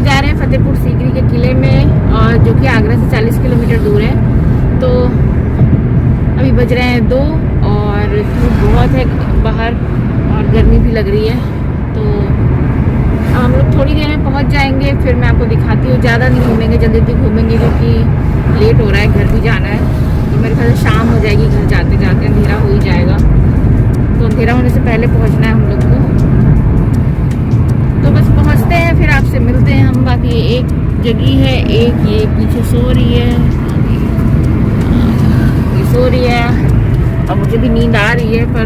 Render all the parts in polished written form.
लोग जा रहे हैं फतेहपुर सीकरी के किले में, और जो कि आगरा से 40 किलोमीटर दूर है। तो अभी बज रहे हैं 2 और धूप बहुत है बाहर और गर्मी भी लग रही है। तो अब हम लोग थोड़ी देर में पहुंच जाएंगे, फिर मैं आपको दिखाती हूँ। ज़्यादा नहीं घूमेंगे, जल्दी जल्दी घूमेंगे क्योंकि लेट हो रहा है, घर भी जाना है। तो मेरे ख्याल से शाम हो जाएगी, घर जाते जाते अंधेरा हो ही जाएगा। तो अंधेरा होने से पहले पहुँचना है हम लोग को। तो बस पहुँचते हैं, फिर आपसे मिलते हैं हम। बाकी एक जगी है, एक ये पीछे सो रही है, ये सो रही है और मुझे भी नींद आ रही है, पर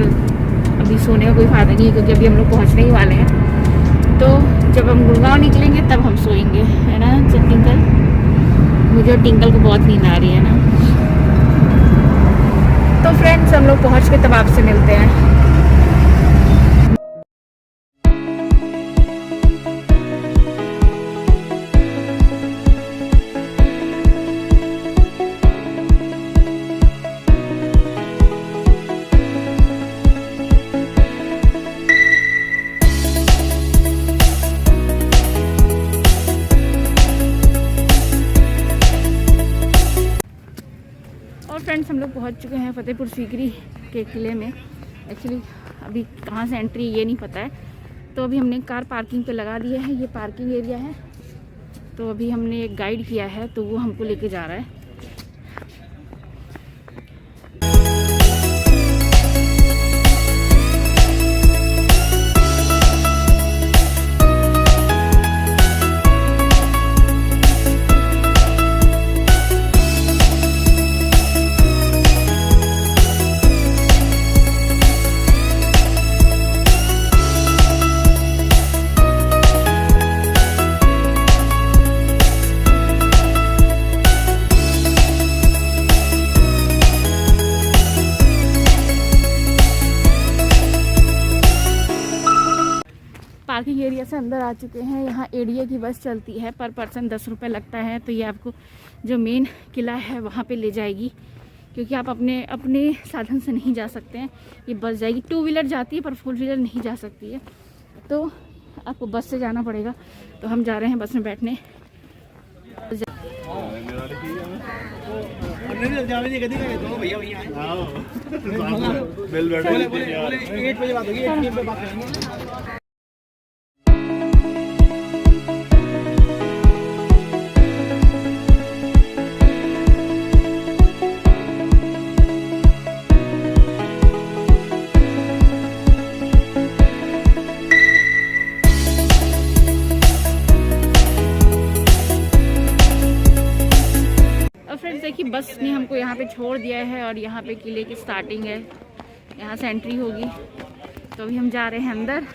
अभी सोने का कोई फ़ायदा नहीं है क्योंकि अभी हम लोग पहुँचने ही वाले हैं। तो जब हम गुड़गांव निकलेंगे तब हम सोएंगे, है ना टिंकल? मुझे और टिंकल को बहुत नींद आ रही है ना। तो फ्रेंड्स, हम लोग पहुँच के तब आपसे मिलते हैं। और फ्रेंड्स, हम लोग पहुंच चुके हैं फतेहपुर सीकरी के किले में। एक्चुअली अभी कहाँ से एंट्री ये नहीं पता है, तो अभी हमने कार पार्किंग पे लगा दिया है। ये पार्किंग एरिया है। तो अभी हमने एक गाइड किया है, तो वो हमको लेके जा रहा है। पार्किंग एरिया से अंदर आ चुके हैं। यहाँ एडीए की बस चलती है, पर पर्सन 10 रुपये लगता है। तो ये आपको जो मेन किला है वहाँ पे ले जाएगी, क्योंकि आप अपने अपने साधन से नहीं जा सकते हैं। ये बस जाएगी, 2 व्हीलर जाती है पर 4 व्हीलर नहीं जा सकती है, तो आपको बस से जाना पड़ेगा। तो हम जा रहे हैं बस में बैठने। देखिए, बस ने हमको यहाँ पे छोड़ दिया है और यहाँ पे किले की स्टार्टिंग है, यहाँ से एंट्री होगी। तो अभी हम जा रहे हैं अंदर।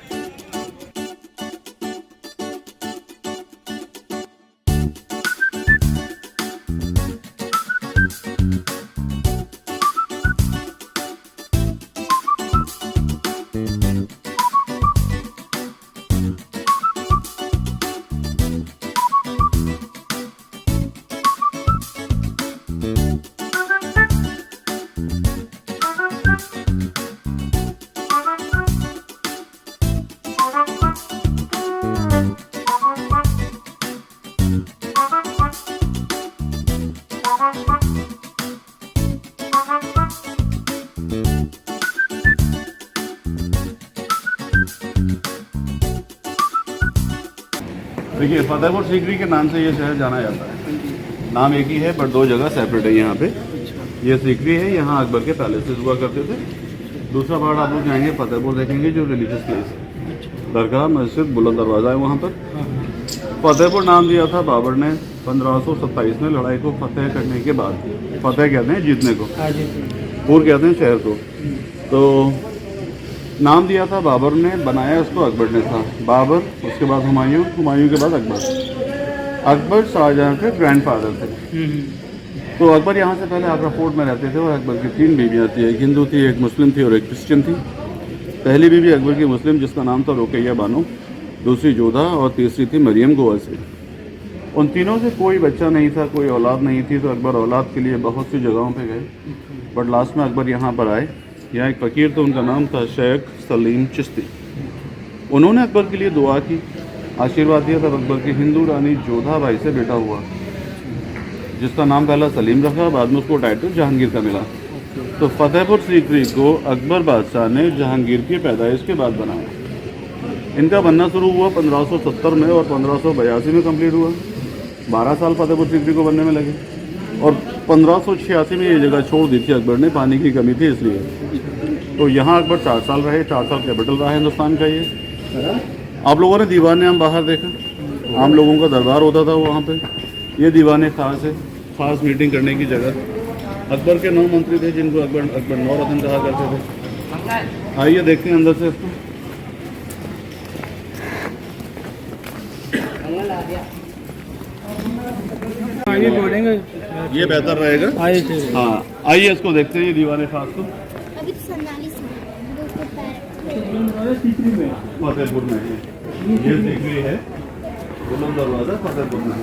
देखिए, फतेहपुर सीकरी के नाम से ये शहर जाना जाता है। नाम एक ही है पर 2 जगह सेपरेट है। यहाँ पे ये सीकरी है, यहाँ अकबर के पैलेसेस हुआ करते थे। दूसरा पार्ट आप लोग जाएंगे फतेहपुर, देखेंगे जो रिलीजियस प्लेस है, दरगाह, मस्जिद, बुलंद दरवाज़ा है वहाँ पर। फतेहपुर नाम दिया था बाबर ने 1527 में लड़ाई को फतेह करने के बाद। फतेह कहते हैं जीतने को, पुर कहते हैं शहर को। तो नाम दिया था बाबर ने, बनाया उसको अकबर ने था। बाबर, उसके बाद हुमायूं, हुमायूं के बाद अकबर। अकबर शाहजहां के ग्रैंडफादर थे। तो अकबर यहाँ से पहले आगरा फोर्ट में रहते थे और अकबर की 3 बीवियाँ थी। एक हिंदू थी, एक मुस्लिम थी और एक क्रिश्चियन थी। पहली बीवी अकबर की मुस्लिम, जिसका नाम था रुकैया बानो, दूसरी जोधा और तीसरी थी मरियम गोवा से। उन तीनों से कोई बच्चा नहीं था, कोई औलाद नहीं थी। तो अकबर औलाद के लिए बहुत सी जगहों पे गए, बट लास्ट में अकबर यहाँ पर आए। यहाँ एक फ़कीर थे, उनका नाम था शेख सलीम चिश्ती। उन्होंने अकबर के लिए दुआ की आशीर्वाद दिया तब अकबर की हिंदू रानी जोधा बाई से बेटा हुआ, जिसका नाम पहला सलीम रखा, बाद में उसको टाइटल जहांगीर का मिला। तो फतेहपुर सीकरी को अकबर बादशाह ने जहांगीर की पैदाइश के बाद बनाया। इनका बनना शुरू हुआ 1570 में और 1582 में कंप्लीट हुआ। 12 साल फतेहपुर सीकरी को बनने में लगे और 1586 में ये जगह छोड़ दी थी अकबर ने, पानी की कमी थी इसलिए। तो यहाँ अकबर 4 साल रहे, 4 साल कैपिटल रहा हिंदुस्तान का ये। आप लोगों ने दीवान आम बाहर देखा, आम लोगों का दरबार होता था वहाँ पे। ये दीवान खास है, खास मीटिंग करने की जगह। अकबर के 9 मंत्री थे जिनको अकबर 9 रत्न कहा करते थे। आइए देखते हैं अंदर से इसको। आगे बोलेंगे ये बेहतर रहेगा। हाँ आइए इसको देखते हैं, ये दीवान खास को अभी तो 47 फतेहपुर में है। ये सीकरी है, बुलंद दरवाजा फतेहपुर में है।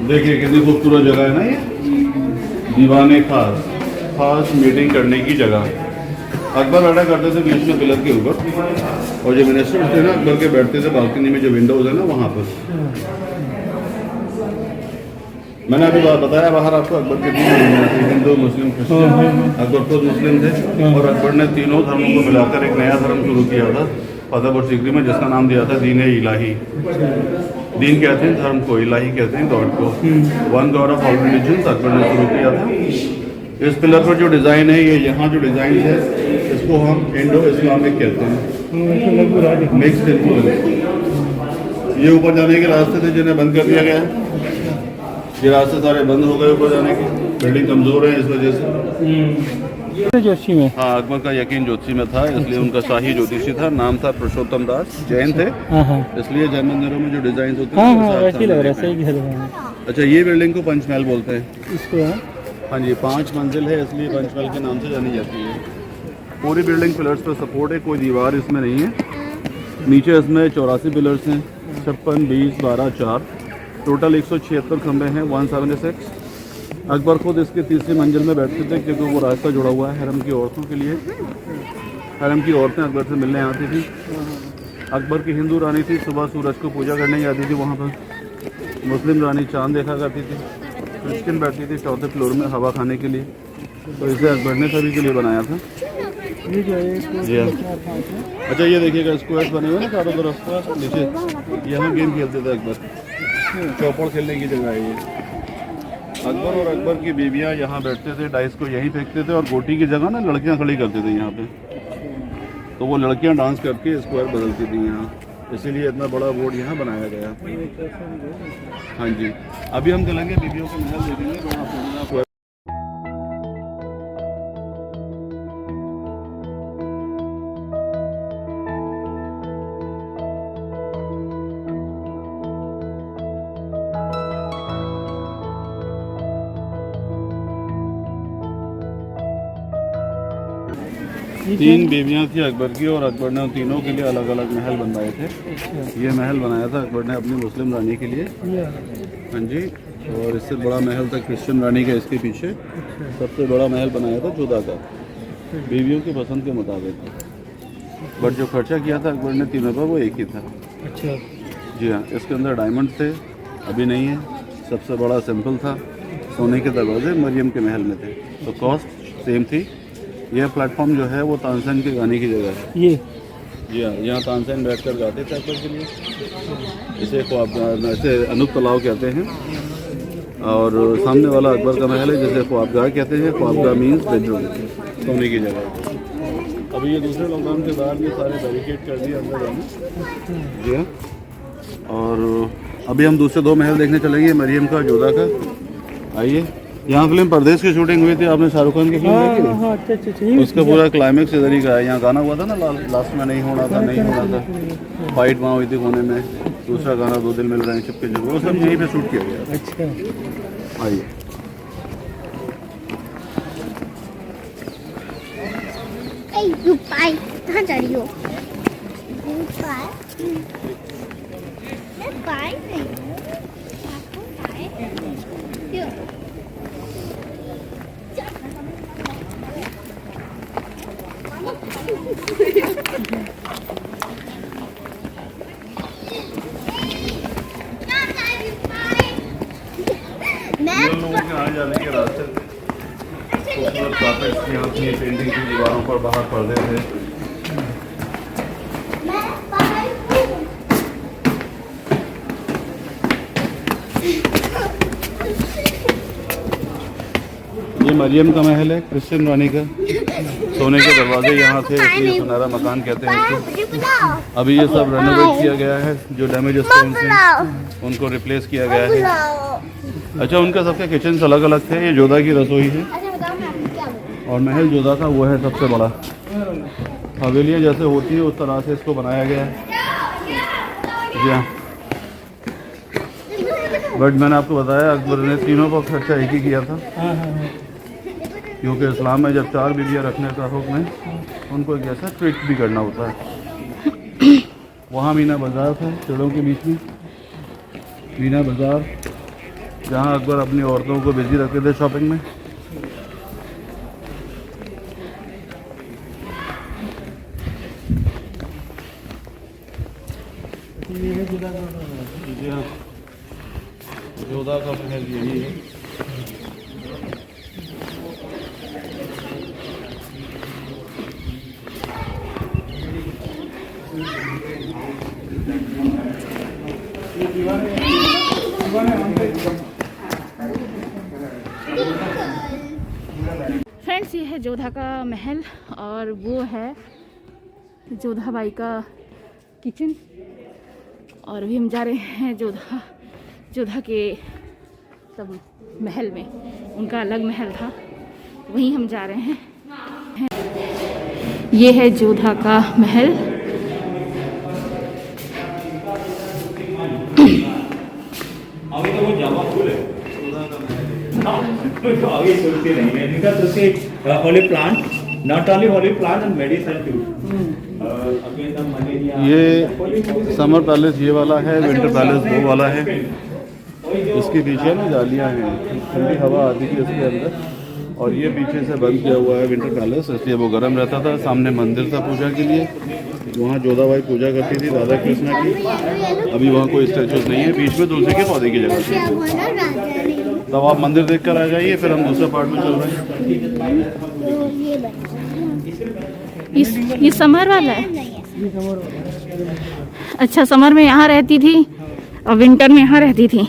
देखिए कितनी खूबसूरत जगह है ना ये, दीवाने खास, खास मीटिंग करने की जगह। अकबर बैठा करते थे बीच में पिलर के ऊपर, और जो मिनिस्टर्स थे ना अकबर के बैठते थे बालकनी में, जो विंडोज है ना वहाँ पर। मैंने अभी बताया बाहर आपको अकबर के 3 धर्म थे, हिंदू मुस्लिम क्रिश्चियन। अकबर खुद मुस्लिम थे और अकबर ने तीनों धर्मों को मिलाकर एक नया धर्म शुरू किया था फतेहपुर सीकरी में, जिसका नाम दिया था दीन इलाही। दीन कहते हैं धर्म को, इलाही कहते हैं गॉड को। One God of all religion Akbar ने शुरू किया था। इस पिलर पर जो डिज़ाइन है, ये यहाँ जो डिज़ाइन है इसको हम इंडो इस्लामिक कहते हैं, मिक्स हिंदू। ये ऊपर जाने के रास्ते थे जिन्हें बंद कर दिया गया है। ये रास्ते सारे बंद हो गए ऊपर जाने के, बिल्डिंग कमज़ोर है इस वजह से। जोशी में हाँ अकबर का यकीन ज्योतिषी में था, इसलिए उनका शाही ज्योतिषी था। नाम था पुरुषोत्तम दास, जैन थे, इसलिए जैन मंदिरों में जो डिजाइन होते हैं वैसे ही लग रहा है, सही कह रहे हैं। अच्छा ये बिल्डिंग को पंचमहल बोलते हैं इसको। हाँ जी, 5 मंजिल है इसलिए पंचमहल के नाम से जानी जाती है। पूरी बिल्डिंग पिलर्स पर सपोर्ट है, कोई दीवार इसमें नहीं है। नीचे इसमें 84 पिलर्स हैं, 56, 20, 12, 4, टोटल 176 खंबे हैं, 176। अकबर खुद इसके 3री मंजिल में बैठते थे क्योंकि वो रास्ता जुड़ा हुआ है हरम की औरतों के लिए। हरम की औरतें अकबर से मिलने आती थी। अकबर की हिंदू रानी थी, सुबह सूरज को पूजा करने जाती थी वहाँ पर। मुस्लिम रानी चांद देखा करती थी। क्रिश्चियन बैठती थी 4थे फ्लोर में हवा खाने के लिए। तो इसे अकबर ने सभी के लिए बनाया था। जी हाँ। अच्छा ये देखिएगा स्क्वायर बने हुए ना चारों तरफ नीचे, यहाँ गेम खेलते थे अकबर। चौपड़ खेलने की जगह है ये। अकबर और अकबर की बीवियाँ यहाँ बैठते थे, डाइस को यहीं फेंकते थे और गोटी की जगह ना लड़कियाँ खड़ी करते थे यहाँ पे। तो वो लड़कियाँ डांस करके स्क्वायर बदलती थी यहाँ, इसीलिए इतना बड़ा बोर्ड यहाँ बनाया गया। हाँ जी, अभी हम चलेंगे बीवियों के महल देखेंगे वहाँ पर। तीन बीवियाँ थी अकबर की और अकबर ने उन तीनों के लिए अलग अलग महल बनवाए थे। ये महल बनाया था अकबर ने अपनी मुस्लिम रानी के लिए। हाँ जी, और इससे बड़ा महल था क्रिश्चियन रानी का इसके पीछे। सबसे बड़ा महल बनाया था जोधा का, बीवियों की पसंद के मुताबिक। बट जो खर्चा किया था अकबर ने तीनों पर वो एक ही था। अच्छा जी हाँ, इसके अंदर डायमंड थे, अभी नहीं है। सबसे बड़ा सिंपल था, सोने के दरवाजे मरियम के महल में थे, तो कॉस्ट सेम थी। यह प्लेटफॉर्म जो है वो तानसेन के गाने की जगह है। ये जी हाँ, यहाँ तानसेन बैठकर गाते थे अकबर के लिए। इसे ऐसे अनूप तालाब कहते हैं। और सामने वाला अकबर का महल है जिसे ख्वाबगाह कहते हैं। ख्वाबगाह मीन्स बेडरूम, सोने की जगह। अभी ये दूसरे लॉकडाउन के बाद ये सारे बैरिकेड कर दिए अंदर जाने। जी हाँ, और अभी हम दूसरे 2 महल देखने चलेंगे, मरियम का, जोधा का। आइए, यहाँ फिल्म परदेश की शूटिंग हुई थी, आपने शाहरुख खान की फिल्म देखी थी? उसका पूरा क्लाइमेक्स इधर ही का है। यहाँ गाना हुआ था ना लास्ट में, नहीं होना था, नहीं होना था। फाइट वहाँ हुई थी कोने में। दूसरा गाना 2 दिल मिल रहे हैं चुपके चुपके, वो सब यहीं पे शूट किया गया। अच्छा, आइए। कहाँ जा रही हो? मैं ये लोगों के आने जाने के रास्ते खूबसूरत कार्पेट्स यहाँ थी, पेंटिंग की दीवारों पर बाहर पर्दे थे। ये मरियम का महल है, क्रिश्चियन रानी का। सोने के दरवाजे यहाँ थे, इसलिए सुनहरा मकान कहते हैं इसको। अभी ये सब रेनोवेट किया गया है, जो डैमेज स्टोन्स हैं उनको रिप्लेस किया गया है। अच्छा, उनका सबके किचन अलग अलग थे। ये जोधा की रसोई है और महल जोधा का वो है सबसे बड़ा। हवेलियाँ जैसे होती है उस तरह से इसको बनाया गया है। जी हाँ, बट मैंने आपको बताया अकबर ने तीनों का खर्चा एक ही किया था, क्योंकि इस्लाम में जब 4 बीवियाँ रखने का हुक्म है, उनको एक ऐसा ट्रीट भी करना होता है। वहाँ मीना बाज़ार था पेड़ों के बीच में, मीना बाज़ार, जहाँ अकबर अपनी औरतों को बिजी रखते थे शॉपिंग में। जी हाँ, जोधा का महल यही है। फ्रेंड्स, ये है जोधा का महल और वो है जोधा बाई का किचन। और अभी हम जा रहे हैं जोधा के सब महल में। उनका अलग महल था, वहीं हम जा रहे हैं। ये है जोधा का महल। अभी तो वो जामा फूल है। तो आगे सोचते नहीं है because you see holy plant, not only holy plant and medicine too. Against the malaria. ये समर पैलेस ये वाला है, विंटर पैलेस वो वाला है। इसके पीछे ना जालियाँ हैं, ठंडी हवा आती थी इसके अंदर। और ये पीछे से बंद किया हुआ है विंटर पैलेस, इसलिए वो गर्म रहता था। सामने मंदिर था पूजा के लिए, वहाँ जोधाबाई पूजा करती थी राधा कृष्णा की। अभी वहाँ कोई स्टैचूज नहीं है, बीच में तुलसी के पौधे की जगह थी। तब आप मंदिर देख कर आ जाइए, फिर हम दूसरे पार्ट में चल रहे हैं। ये समर वाला है। अच्छा, समर में यहाँ रहती थी और विंटर में यहाँ रहती थी।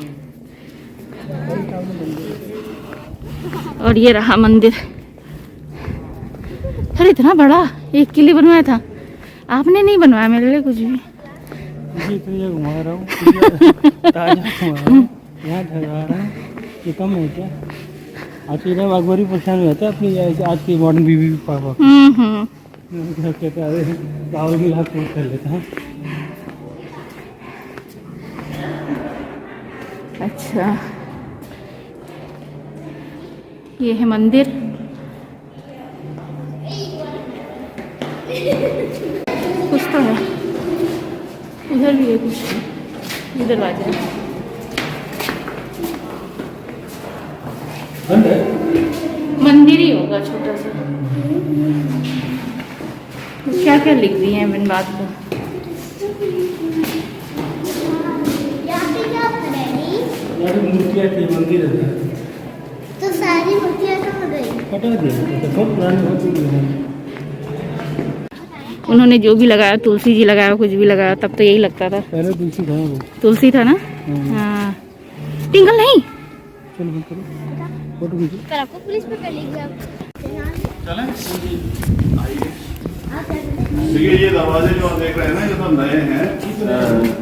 और ये रहा मंदिर। अरे इतना बड़ा, एक के लिए बनवाया था आपने? नहीं बनवाया मेरे लिए कुछ भी। घुमा रहा हूँ, ताजा घुमा रहा हूँ, यहाँ ठहरा रहा हूँ। ये कम है क्या? आज की अखबारी परेशान हो जाता है अपनी आज की मॉडर्न बीवी पापा कहते हैं राहुल की लाख कर लेता है। अच्छा, ये है मंदिर। कुछ तो है, उधर भी है कुछ, इधर दरवाजा है। मंदिर ही होगा छोटा सा। क्या क्या लिख दिए हैं इन बात को। मूर्तियाँ थी, मंदिर है तो सारी मूर्तियाँ कहाँ गई? हटा दिया, तो बहुत पुरानी होती। उन्होंने जो भी लगाया, तुलसी जी लगाया, कुछ भी लगाया, तब तो यही लगता था। पहले तुलसी था वो। तुलसी था ना? हाँ। टिंगल नहीं। चलो बंद करो, फोटो खींचो। पर आपको पुलिस पकड़ लेगी। आप देखिए, ये दरवाजे जो आप देख रहे हैं ना, ये सब नए हैं।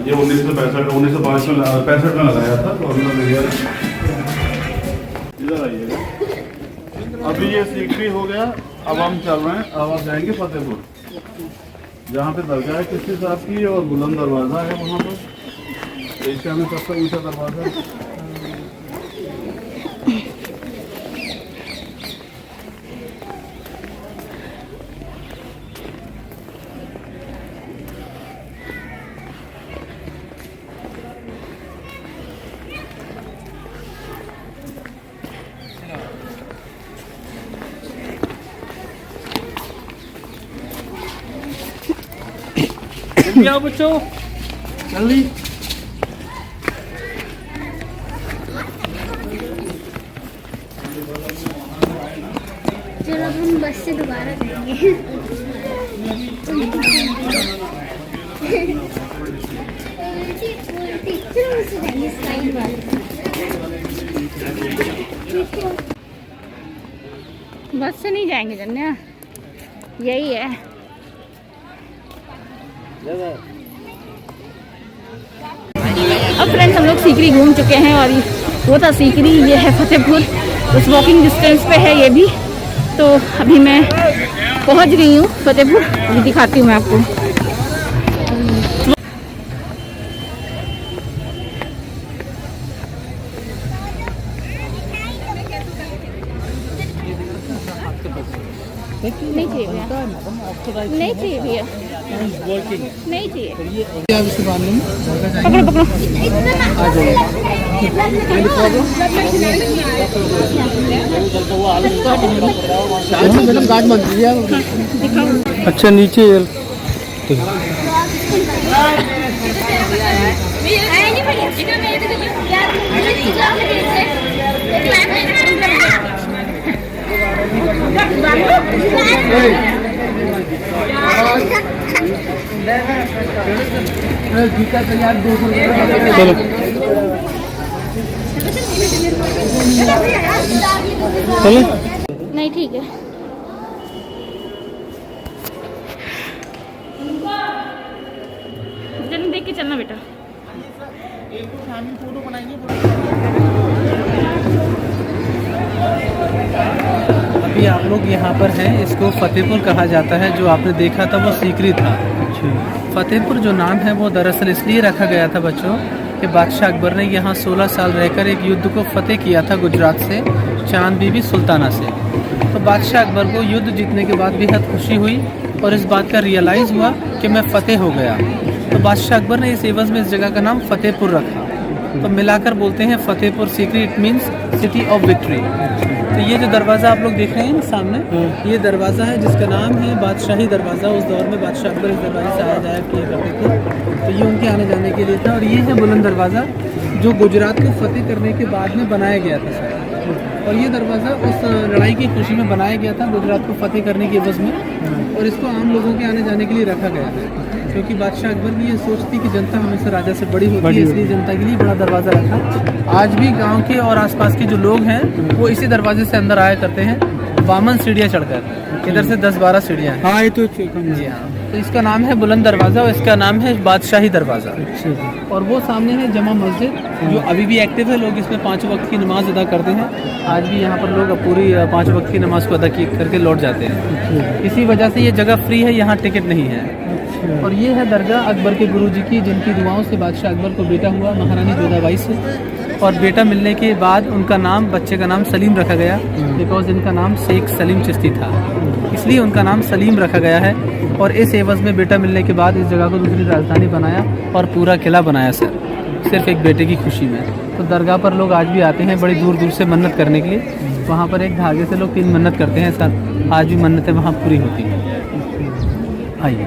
ये 1965 में लगाया था गवर्नमेंट एरिया में। इधर आइएगा। अभी ये सीकरी हो गया, अब हम चल रहे हैं। अब आप जाएंगे फतेहपुर, जहाँ पे दरगाह है किसी साहब की, और बुलंद दरवाज़ा है वहाँ पर, एशिया में सबसे ऊँचा दरवाज़ा है। क्या बच्चों जल्दी। चलो हम बस से दोबारा जाएंगे। चलो बस से जाएंगे स्लाइड वाले। बस से नहीं जाएंगे जन्या, यही है। अब फ्रेंड्स हम लोग सीकरी घूम चुके हैं और वो था सीकरी, ये है फतेहपुर, उस वॉकिंग डिस्टेंस पे है ये भी। तो अभी मैं पहुंच गई हूँ फतेहपुर, अभी दिखाती हूँ मैं आपको। नहीं चाहिए भैया, नहीं चाहिए भैया, नहीं चाहिए। पकड़ो पकड़ो। मैडम गार्ड बन रही है। अच्छा नीचे चलो नहीं ठीक है। जल्दी देख के चलना बेटा। अभी आप लोग यहाँ पर हैं, इसको फतेहपुर कहा जाता है। जो आपने देखा था वो सीकरी था। फतेहपुर जो नाम है वो दरअसल इसलिए रखा गया था बच्चों कि बादशाह अकबर ने यहाँ 16 साल रहकर एक युद्ध को फतेह किया था गुजरात से चांद बीबी सुल्ताना से। तो बादशाह अकबर को युद्ध जीतने के बाद बेहद खुशी हुई और इस बात का रियलाइज़ हुआ कि मैं फतेह हो गया। तो बादशाह अकबर ने इस एवज में इस जगह का नाम फतेहपुर रखा। तो मिलाकर बोलते हैं Fatehpur Sikri, it means city of victory. तो ये जो दरवाज़ा आप लोग देख रहे हैं ना सामने, ये दरवाज़ा है जिसका नाम है बादशाही दरवाज़ा। उस दौर में बादशाह अकबर इस दरवाजे से आया जाया किया करते थे। तो ये उनके आने जाने के लिए था। और ये है बुलंद दरवाज़ा जो गुजरात को फतेह करने के बाद में बनाया गया था सर। और ये दरवाज़ा उस लड़ाई की खुशी में बनाया गया था गुजरात को फतेह करने के एवज में। और इसको आम लोगों के आने जाने के लिए रखा गया है क्योंकि बादशाह अकबर की ये सोच थी कि जनता हमेशा राजा से बड़ी होती है, इसलिए जनता के लिए बड़ा दरवाज़ा रखा। आज भी गांव के और आसपास के जो लोग हैं वो इसी दरवाजे से अंदर आया करते हैं, 52 सीढ़ियाँ चढ़कर। इधर से 10-12 सीढ़ियाँ हैं। हाँ ये तो जी हाँ। तो इसका नाम है बुलंद दरवाज़ा और इसका नाम है बादशाही दरवाज़ा। और वो सामने है जमा मस्जिद जो अभी भी एक्टिव है। लोग इसमें 5 वक्त की नमाज अदा करते हैं। आज भी यहाँ पर लोग पूरी 5 वक्त की नमाज को अदा करके लौट जाते हैं। इसी वजह से ये जगह फ्री है, यहाँ टिकट नहीं है। और ये है दरगाह अकबर के गुरुजी की, जिनकी दुआओं से बादशाह अकबर को बेटा हुआ महारानी जोधाबाई से। और बेटा मिलने के बाद उनका नाम, बच्चे का नाम सलीम रखा गया बिकॉज इनका नाम शेख सलीम चिश्ती था, इसलिए उनका नाम सलीम रखा गया है। और इस एवज में बेटा मिलने के बाद इस जगह को दूसरी राजधानी बनाया और पूरा किला बनाया सर, सिर्फ एक बेटे की खुशी में। तो दरगाह पर लोग आज भी आते हैं बड़ी दूर दूर से मन्नत करने के लिए। वहाँ पर एक धागे से लोग 3 मन्नत करते हैं सर, आज भी मन्नतें वहाँ पूरी होती हैं। आइए।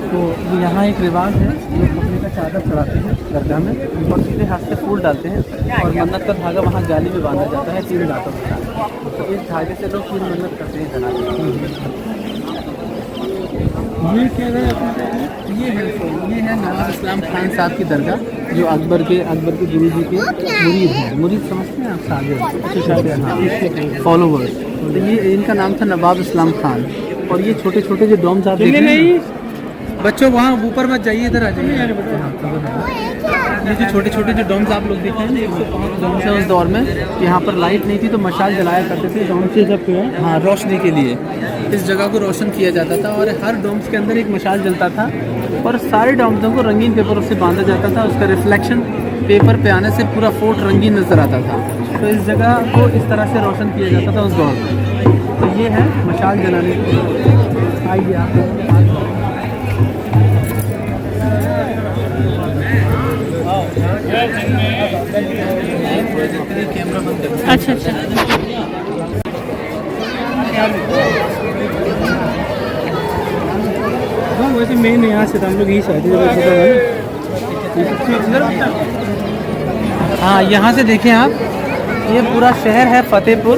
तो यहाँ एक रिवाज है, लोग कपड़े का चादर चढ़ाते हैं दरगाह में और सीधे हाथ से फूल डालते हैं और मन्नत का धागा वहाँ जाली में बांधा जाता है 3 गांठों के साथ। तो इस धागे से लोग 3 मन्नत करते हैं जनाब। ये क्या है? ये है नवाब इस्लाम खान साहब की दरगाह जो अकबर के गुरु जी के मुरीद हैं। मुरीद समझते हैं आप? शागिर्द, हाँ, फॉलोवर्स। तो ये इनका नाम था नवाब इस्लाम खान। और ये छोटे छोटे जो डोम्स आप देख रहे हैं बच्चों, वहाँ ऊपर मत जाइए, इधर आ जाइए। ये जो छोटे छोटे जो डोम्स आप लोग देख रहे हैं 105 डोम्स है उस दौर में। यहाँ पर लाइट नहीं थी तो मशाल जलाया करते थे डोम्स से, जब हाँ रोशनी के लिए इस जगह को रोशन किया जाता था। और हर डोम्स के अंदर एक मशाल जलता था और सारे डोम्सों को रंगीन पेपर से बांधा जाता था। उसका रिफ्लेक्शन पेपर पे आने से पूरा फोर्ट रंगीन नज़र आता था। तो इस जगह को इस तरह से रोशन किया जाता था उस दौर में। तो ये है मशाल जलाने की। आइए आप। अच्छा अच्छा। मेन यहाँ से था, हम लोग यही से आए थे। हाँ, यहाँ से देखें आप, ये पूरा शहर है फतेहपुर।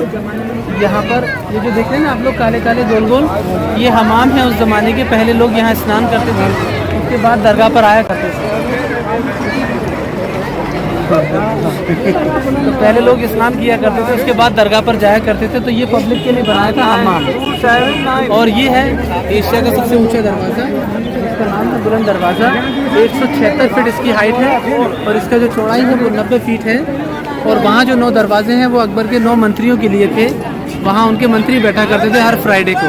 यहाँ पर ये जो देख रहे हैं ना आप लोग, काले काले गोल गोल, ये हमाम है। उस ज़माने के पहले लोग यहाँ स्नान करते थे, उसके बाद दरगाह पर आया करते थे। तो पहले लोग स्नान किया करते थे, उसके बाद दरगाह पर जाया करते थे। तो ये पब्लिक के लिए बनाया था हमाम। और ये है एशिया का सबसे ऊंचा दरवाज़ा, इसका नाम है बुलंद दरवाज़ा। 176 फीट इसकी हाइट है और इसका जो चौड़ाई है वो 90 फीट है। और वहाँ जो 9 दरवाजे हैं वो अकबर के 9 मंत्रियों के लिए थे। वहाँ उनके मंत्री बैठा करते थे हर फ्राइडे को।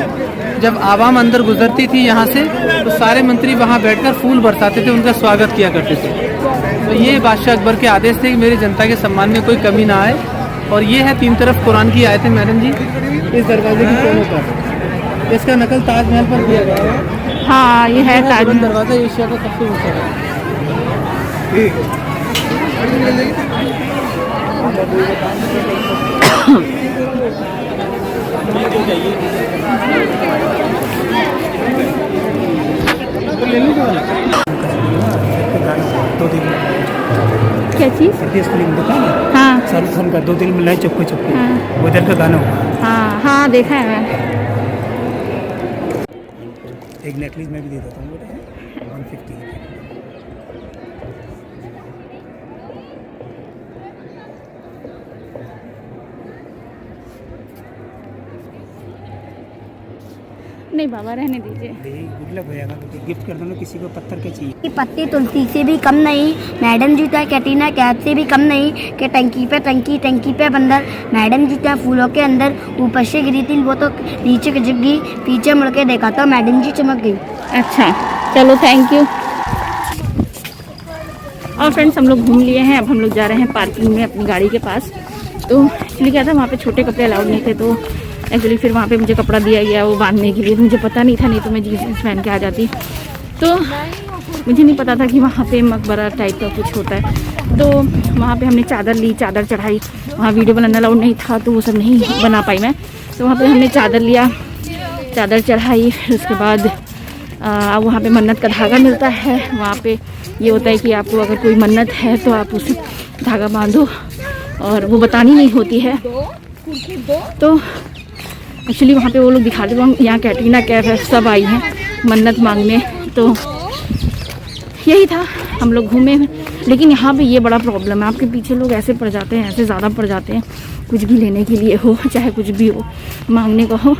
जब आवाम अंदर गुजरती थी यहाँ से, तो सारे मंत्री वहाँ बैठकर फूल बरसाते थे, उनका स्वागत किया करते थे। तो ये बादशाह अकबर के आदेश थे कि मेरी जनता के सम्मान में कोई कमी ना आए। और ये है 3 तरफ कुरान की आयतें मैडम जी, इस दरवाजे की कोनों पर। इसका नकल ताजमहल पर किया गया है। हाँ, ये है बुलंद दरवाज़ा, एशिया का सबसे ऊँचा है। क्या चीज़? दुकान है, हाँ सर्वसम का 2 दिन मिला है, चुपके चुपके हाँ उधर का गाना हुआ। हाँ हाँ, देखा है मैं। एक नेकलेस मैं भी दे देता हूँ, 150। नहीं बाबा, रहने दीजिए। गुडलक हो जाएगा, गिफ्ट कर दो किसी को, पत्थर के चाहिए। ये पत्ती तुलसी से भी कम नहीं, मैडम जी का कैटरीना कैफ से भी कम नहीं कि टंकी पे बंदर। मैडम जी का फूलों के अंदर ऊपर से गिरी थी, वो तो नीचे गिर गई, पीछे मुड़ के देखा तो मैडम जी चमक गई। अच्छा चलो, थैंक यू। और फ्रेंड्स, हम लोग घूम लिए हैं। अब हम लोग जा रहे हैं पार्किंग में अपनी गाड़ी के पास। तो एक्चुअली क्या था, वहाँ पे छोटे कपड़े अलाउड नहीं थे, तो एक्चुअली फिर वहाँ पे मुझे कपड़ा दिया गया वो बांधने के लिए। मुझे पता नहीं था, नहीं तो मैं जीन्स पहन के आ जाती। तो मुझे नहीं पता था कि वहाँ पे मकबरा टाइप का कुछ होता है। तो वहाँ पे हमने चादर ली, चादर चढ़ाई। वहाँ वीडियो बनाना अलाउड नहीं था, तो वो सब नहीं बना पाई मैं। तो वहाँ पे हमने चादर लिया, चादर चढ़ाई। फिर उसके बाद वहाँ पे मन्नत का धागा मिलता है। वहाँ पे ये होता है कि आपको अगर कोई मन्नत है तो आप उसे धागा बांधो, और वो बतानी नहीं होती है। तो एक्चुअली वहाँ पे वो लोग दिखाते थे, यहाँ कैटरीना कैफ है, सब आई हैं मन्नत मांगने। तो यही था, हम लोग घूमे। लेकिन यहाँ पे ये बड़ा प्रॉब्लम है, आपके पीछे लोग ऐसे पड़ जाते हैं, ऐसे ज़्यादा पड़ जाते हैं, कुछ भी लेने के लिए हो, चाहे कुछ भी हो, मांगने का हो,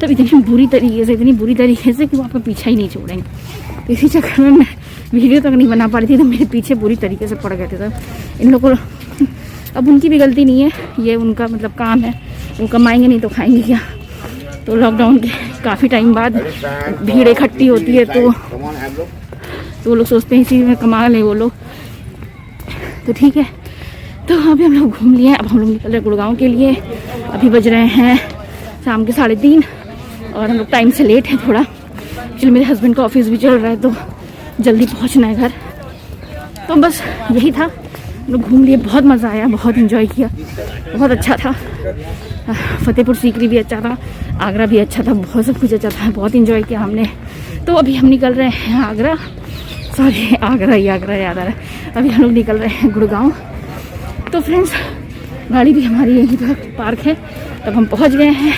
तब इतनी बुरी तरीके से कि वो आपका पीछा ही नहीं छोड़ेंगे। इसी चक्कर में मैं वीडियो तक नहीं बना पा रही थी, तो मेरे पीछे बुरी तरीके से पड़ गए थे। तब इन लोगों को, अब उनकी भी गलती नहीं है, ये उनका मतलब काम है, वो कमाएंगे नहीं तो खाएंगे क्या। तो लॉकडाउन के काफ़ी टाइम बाद भीड़ इकट्ठी होती है, तो वो लोग सोचते हैं इसी में कमा लें वो लोग। तो ठीक है, तो अभी हम लोग घूम लिए। अब हम लोग निकल रहे गुड़गांव के लिए। अभी बज रहे हैं शाम के 3:30 और हम लोग टाइम से लेट हैं थोड़ा। एक्चुअली मेरे हस्बैंड का ऑफिस भी चल रहा है, तो जल्दी पहुंचना है घर। तो बस यही था, हम लोग घूम लिए, बहुत मज़ा आया, बहुत इन्जॉय किया, बहुत अच्छा था। फतेहपुर सीकरी भी अच्छा था, आगरा भी अच्छा था, बहुत सब कुछ अच्छा था, बहुत इन्जॉय किया हमने। तो अभी हम निकल रहे हैं आगरा याद आ रहा है। अभी हम लोग निकल रहे हैं गुड़गांव। तो फ्रेंड्स, गाड़ी भी हमारी यहीं पर पार्क है, तब हम पहुंच गए हैं।